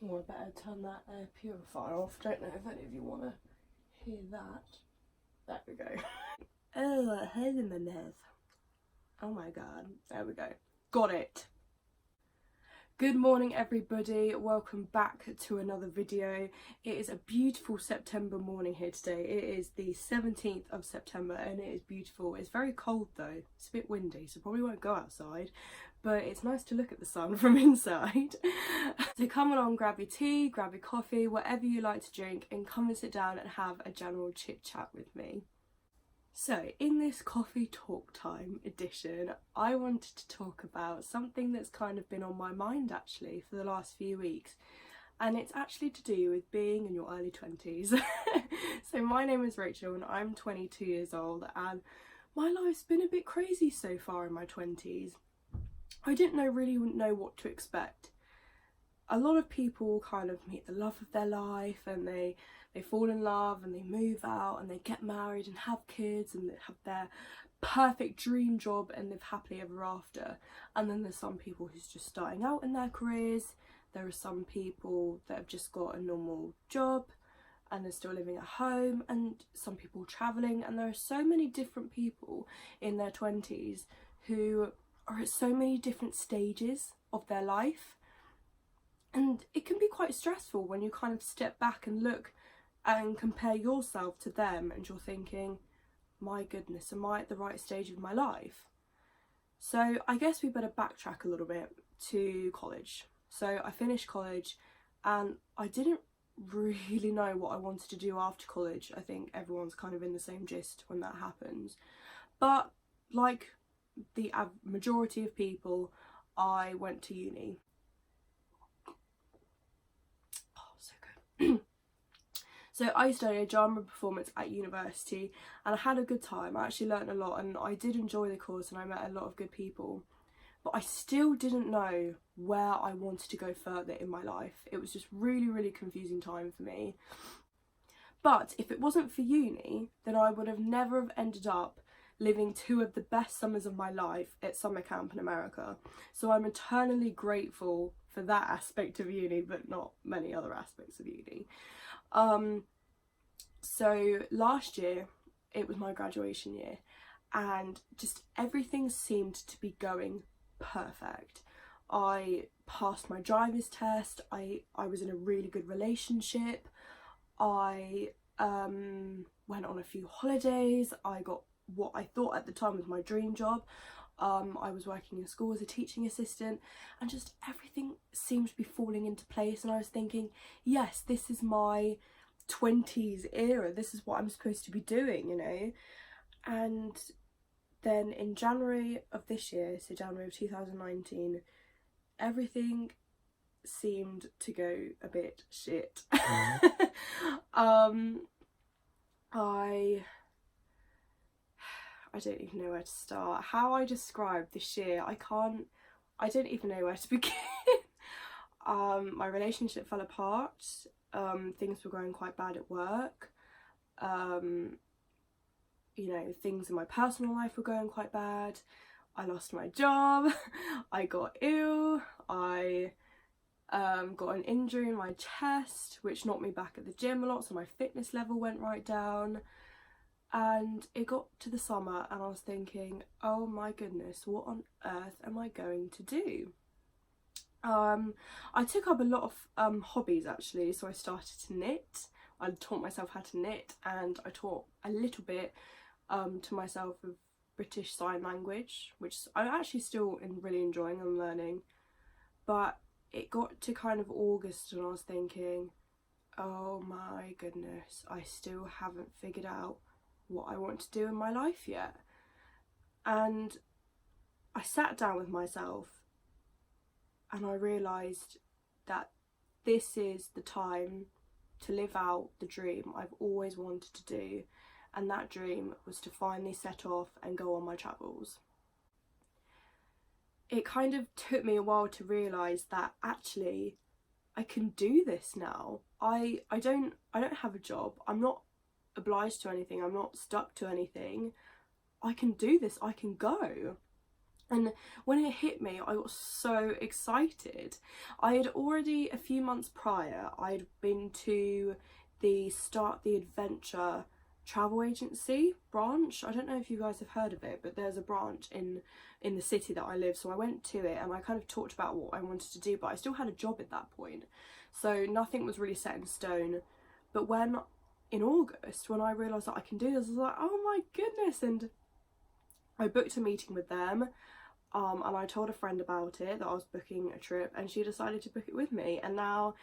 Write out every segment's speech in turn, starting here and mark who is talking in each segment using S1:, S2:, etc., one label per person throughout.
S1: Oh, I better turn that air purifier off. Don't know if any of you want to hear that. There we go. Oh, it hurts in my mouth. Oh my god. There we go. Got it. Good morning everybody, welcome back to another video. It is a beautiful September morning here today. It is the 17th of September and it is beautiful. It's very cold though, it's a bit windy so probably won't go outside, but it's nice to look at the sun from inside. So come along, grab your tea, grab your coffee, whatever you like to drink, and come and sit down and have a general chit chat with me. So in this coffee talk time edition, I wanted to talk about something that's kind of been on my mind actually for the last few weeks, and it's actually to do with being in your early 20s. So my name is Rachel and I'm 22 years old, and my life's been a bit crazy so far in my 20s. I didn't really know what to expect. A lot of people kind of meet the love of their life and they fall in love and they move out and they get married and have kids and they have their perfect dream job and live happily ever after. And then there's some people who's just starting out in their careers. There are some people that have just got a normal job and they're still living at home, and some people travelling, and there are so many different people in their 20s who are at so many different stages of their life. And it can be quite stressful when you kind of step back and look and compare yourself to them and you're thinking, my goodness, am I at the right stage of my life? So I guess we better backtrack a little bit to college. So I finished college and I didn't really know what I wanted to do after college. I think everyone's kind of in the same gist when that happens. But like the majority of people, I went to uni. So I studied drama performance at university and I had a good time. I actually learnt a lot and I did enjoy the course and I met a lot of good people. But I still didn't know where I wanted to go further in my life. It was just really confusing time for me. But if it wasn't for uni, then I would have never have ended up living two of the best summers of my life at summer camp in America. So I'm eternally grateful for that aspect of uni, but not many other aspects of uni. So last year, it was my graduation year, and just everything seemed to be going perfect. I passed my driver's test, I was in a really good relationship, I went on a few holidays, I got what I thought at the time was my dream job. I was working in school as a teaching assistant, and just everything seemed to be falling into place, and I was thinking, yes, this is my 20s era, this is what I'm supposed to be doing, you know. And then in January of this year, so January of 2019, everything seemed to go a bit shit. I don't even know where to start. How I describe this year, I don't even know where to begin. My relationship fell apart. Things were going quite bad at work. You know, things in my personal life were going quite bad. I lost my job. I got ill. I got an injury in my chest, which knocked me back at the gym a lot, so my fitness level went right down. And it got to the summer and I was thinking, oh my goodness, what on earth am I going to do? I took up a lot of hobbies actually, so I started to knit. I taught myself how to knit, and I taught a little bit to myself of British Sign Language, which I'm actually still really enjoying and learning. But it got to kind of August and I was thinking, oh my goodness, I still haven't figured out what I want to do in my life yet. And I sat down with myself and I realised that this is the time to live out the dream I've always wanted to do, and that dream was to finally set off and go on my travels. It kind of took me a while to realise that actually I can do this now. I don't have a job, I'm not obliged to anything, I'm not stuck to anything. I can do this, I can go. And when it hit me, I got so excited. I had already, a few months prior, I'd been to the Start the Adventure travel agency branch. I don't know if you guys have heard of it, but there's a branch in the city that I live. So I went to it and I kind of talked about what I wanted to do, but I still had a job at that point. So nothing was really set in stone. But when, in August, when I realised that I can do this, I was like, oh my goodness. And I booked a meeting with them. And I told a friend about it, that I was booking a trip, and she decided to book it with me. And now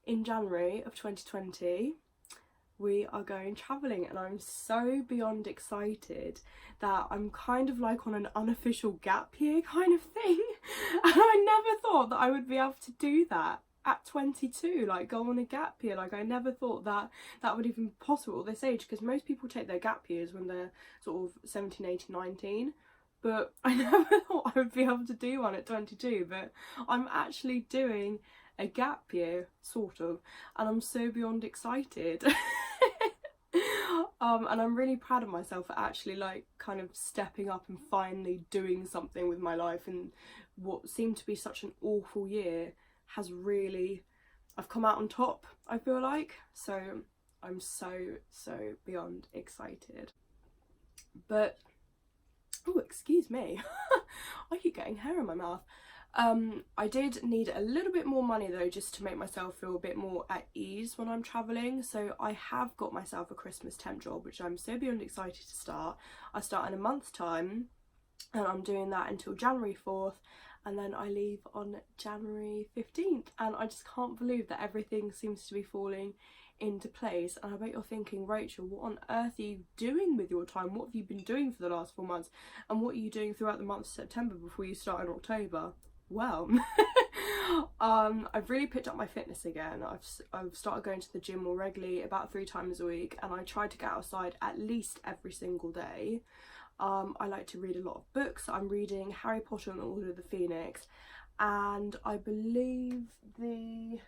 S1: in January of 2020 we are going travelling, and I'm so beyond excited that I'm kind of like on an unofficial gap year kind of thing. And I never thought that I would be able to do that at 22, like go on a gap year. Like I never thought that that would even be possible at this age, because most people take their gap years when they're sort of 17, 18, 19. But I never thought I would be able to do one at 22, but I'm actually doing a gap year, sort of, and I'm so beyond excited. And I'm really proud of myself for actually like kind of stepping up and finally doing something with my life, and what seemed to be such an awful year has really, I've come out on top, I feel like. So I'm so beyond excited. But oh, excuse me, I keep getting hair in my mouth. I did need a little bit more money though, just to make myself feel a bit more at ease when I'm travelling. So I have got myself a Christmas temp job, which I'm so beyond excited to start. I start in a month's time, and I'm doing that until January 4th, and then I leave on January 15th. And I just can't believe that everything seems to be falling into place. And I bet you're thinking, Rachel, what on earth are you doing with your time? What have you been doing for the last 4 months? And what are you doing throughout the month of September before you start in October? Well, I've really picked up my fitness again. I've started going to the gym more regularly, about 3 times a week, and I try to get outside at least every single day. I like to read a lot of books. I'm reading Harry Potter and the Order of the Phoenix, and I believe the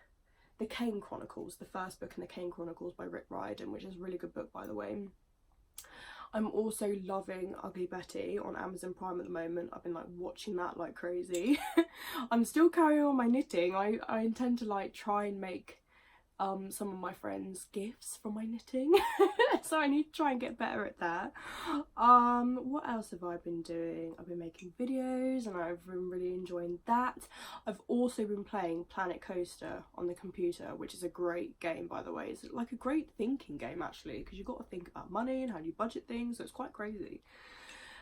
S1: Kane Chronicles, the first book in the Kane Chronicles by Rick Riordan, which is a really good book, by the way. I'm also loving Ugly Betty on Amazon Prime at the moment. I've been like watching that like crazy. I'm still carrying on my knitting. I intend to like try and make some of my friends gifts from my knitting. So I need to try and get better at that. What else have I been doing? I've been making videos and I've been really enjoying that. I've also been playing Planet Coaster on the computer, which is a great game, by the way. It's like a great thinking game actually, because you've got to think about money and how you budget things, so it's quite crazy.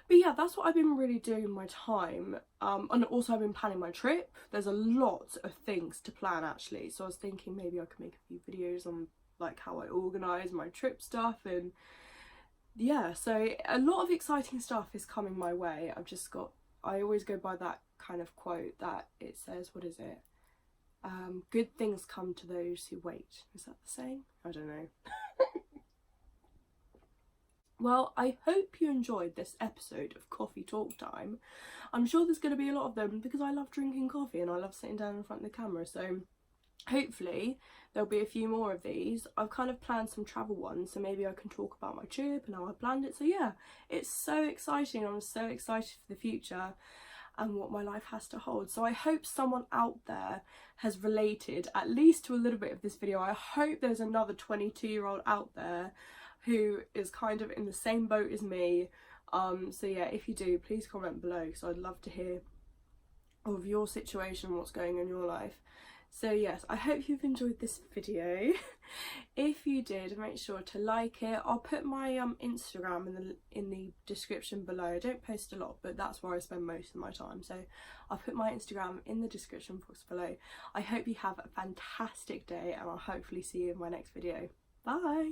S1: But yeah, that's what I've been really doing in my time. And also I've been planning my trip. There's a lot of things to plan actually, so I was thinking maybe I could make a few videos on like how I organise my trip stuff. And yeah, so a lot of exciting stuff is coming my way. I always go by that kind of quote that it says, what is it? Good things come to those who wait. Is that the saying? I don't know. Well, I hope you enjoyed this episode of Coffee Talk Time. I'm sure there's going to be a lot of them because I love drinking coffee and I love sitting down in front of the camera, so hopefully there'll be a few more of these. I've kind of planned some travel ones, so maybe I can talk about my trip and how I planned it. So yeah, it's so exciting. I'm so excited for the future and what my life has to hold. So I hope someone out there has related at least to a little bit of this video. I hope there's another 22-year-old out there who is kind of in the same boat as me. So yeah, if you do, please comment below, because I'd love to hear of your situation, what's going on in your life. So yes, I hope you've enjoyed this video. If you did, make sure to like it. I'll put my Instagram in the description below. I don't post a lot, but that's where I spend most of my time, so I'll put my Instagram in the description box below. I hope you have a fantastic day, and I'll hopefully see you in my next video. Bye!